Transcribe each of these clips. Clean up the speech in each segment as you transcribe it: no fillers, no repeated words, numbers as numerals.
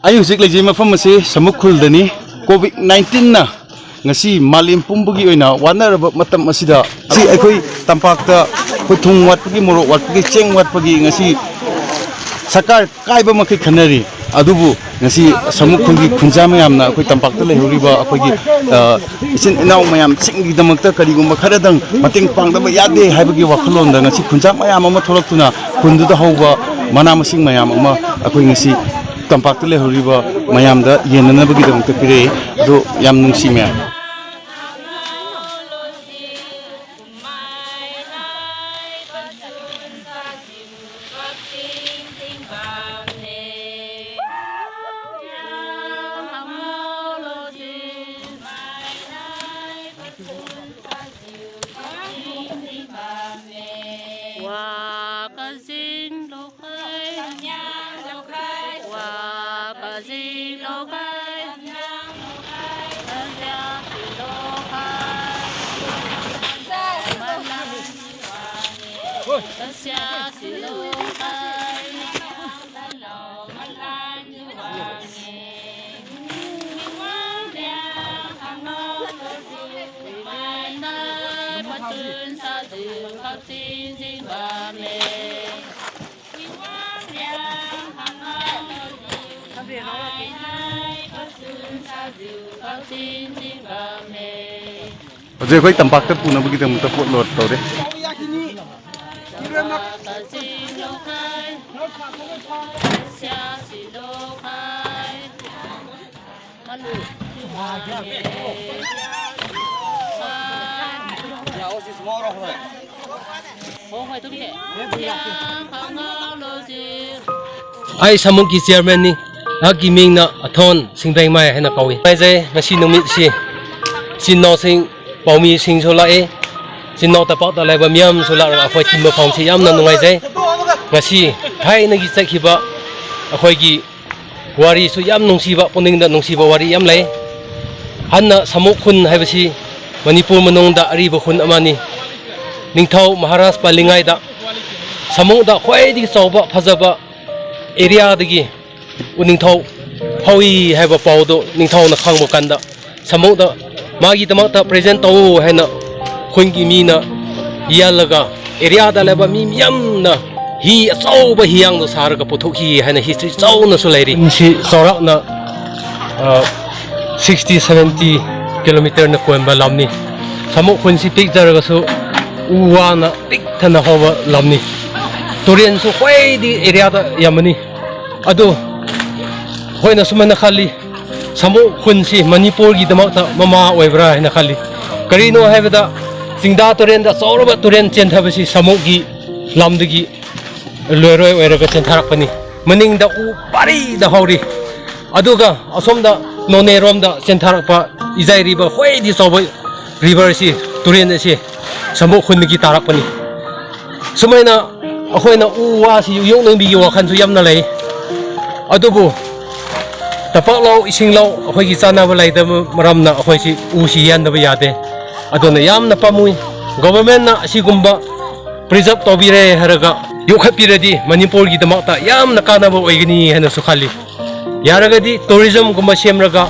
Ay hujik leijai mafam ase samuk khuldani COVID-19 na ngasi malim pumbagi oina wanaraba matam asida si akhoi tampakta puthung watpagi morok watpagi cheng watpagi ngasi sakar kaiba makai khanari adubu ngasi samuk khungi khunja mayamna akhoi tampakta lehuriba akhoi gi isin inaw mayam chinggi damakta karigumba kharadang mating pangdaba yade haibagi wakhalonda ngasi khunja mayam ama tholaktuna khunduda hauba mana masing mayam ama akhoi ngasi tampakta lehuriba mayamda yenanabagi damakta pire ado yam nungsi mayam Oje koi tampakta puna bagi damakta pot lot tawde ai samuk ki chairman ni haki ming na athon singbeng mai hena kawi mai je ngasi numit si no sing paumi sing sola e si no ta pak ta lai ba miam sola ra phoi tim phom si yam na nungai je ngasi thai na gi chakhi ba akhoi gi wari su yam nungsi ba puning da nungsi ba wari yam lai hanna samuk khun haibasi manipur manung da ari ba khun amani ningthau maharashtra palingai da samuk da khoi di chawba phajaba area dagi uningthau hawi haiba pawdo ningthau na khangbo kanda samuk da magi damakta present taw haina khungi mina yalaga area da leba mi yam na hi achauba hiang do sarga puthokhi haina history chauna su lairi si sorak na 60-70 kilometer na koemba lamni samuk khun si picture ga su uwana tikthana hawa lamni Turian su khoi di area da yamani ado hoina sumana khali samuk khun si manipur gi damakta mama oibra hina khali karino haibada singda turian da sauraba turian chen thabasi samuk gi lamdagi loiroi oiraga chen tharakpani maning da u pari da hauri aduga asomda none rom da chen tharakpa izai river khoi di sobo river si turian si samuk khun gi tarakpani sumaina akhoi na uwa si yung nang bigi wakhan su yam na lay adubu tapak law ising law akhoi gi chana ba lay da maram na akhoi si u si yan da ba yade aduna yam na pamui government na asigumba preserve tobire haraga yokhapiradi manipur gi damakta yam na kana ba oigini hena su khali yaragadi tourism gumba semraga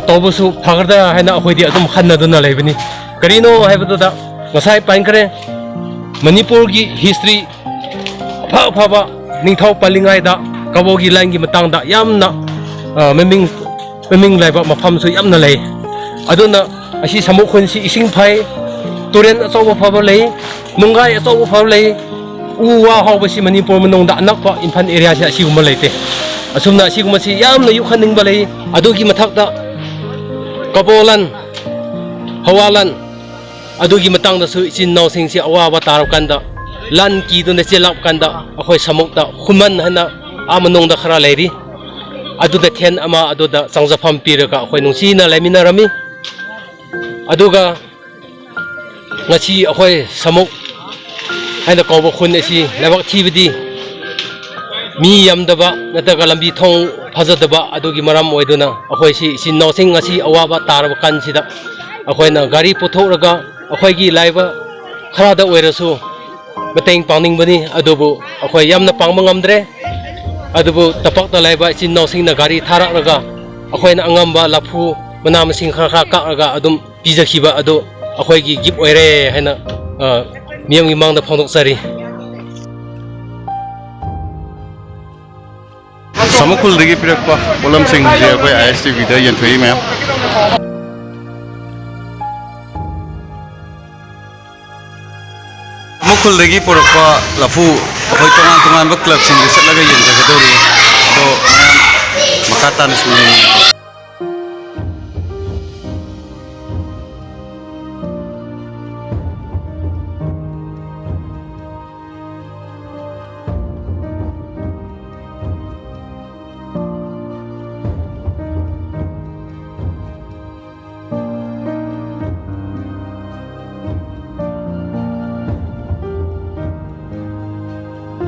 tobusu phagarda hena akhoi di adum khanna duna laybani karino haibadu da ngasai pankre manipur gi history phaba ningthau palingai da kabogi line gi matang da yamna meming laiba mafam su yamna lei aduna asi samuk khun si ising phai turen achaw phaba lei nungai achaw phaba lei uwa hawba si manipur manong da anakpa infan area si asiguma leite asumna asiguma si yamna yukhaning ba lei adugi mathak da kabolan hawalan adugi matang da su isin naw sing si awa ba tarap kanda lan ki do na chelap kanda akhoi samuk da khuman hana amanong da khara leiri adu da then ama adu da changjafam piraga akhoi nungsi na lamina rami aduga ngachi akhoi samuk haina kawba khun asi labak thibidi mi yamdaba nataga lambi thong phajadaba adugi maram oiduna akhoi si isin naw sing ngasi awa ba tarab kan sida akhoi na gari pothoraga akhoi gi laiba khara da oirasu mateng pangning bani adubu akhoi yamna pangma ngamdre ꯑꯗꯨꯕꯨ ꯇꯄꯛꯇ ꯂꯩꯕ ꯏꯆꯤꯟ ꯏꯅꯥꯎꯁꯤꯡꯅ ꯒꯥꯔꯤ ꯊꯥꯔꯛꯂꯒ ꯑꯩꯈꯣꯏꯅ ꯑꯉꯝꯕ ꯂꯐꯨ ꯃꯅꯥ ꯃꯁꯤꯡ ꯈꯔ ꯀꯛꯂꯒ ꯑꯗꯨꯝ ꯄꯤꯖꯈꯤꯕ ꯑꯗꯨ ꯑꯩꯈꯣꯏꯒꯤ ꯒꯤꯐ ꯑꯣꯏꯔꯦ ꯍꯥꯏꯅ ꯃꯤꯌꯥꯝꯒꯤ ꯃꯥꯡꯗ ꯐꯣꯡꯗꯣꯛꯆꯔꯤ ꯁꯃꯨꯈꯨꯜꯗꯒꯤ ꯄꯤꯔꯛꯄ ꯄꯣꯠꯂꯝꯁꯤꯡꯁꯦ ꯑꯩꯈꯣꯏ ISTVꯗ ꯌꯦꯟꯊꯣꯛꯏ ꯃꯌꯥꯝ ꯁꯃꯨꯈꯨꯜꯗꯒꯤ ꯄꯨꯔꯛꯄ ꯂꯐꯨ ꯑꯩꯈꯣꯏ ꯇꯣꯉꯥꯟ ꯇꯣꯉꯥꯟꯕ ꯀ꯭ꯂꯕꯁꯤꯡꯗ ꯆꯠꯂꯒ ꯌꯦꯟꯖꯒꯗꯧꯔꯤ ꯑꯗꯣ ꯃꯌꯥꯝ ꯃꯈꯥ ꯇꯥꯅ ꯁꯨꯝ ꯌꯦꯡꯉꯤ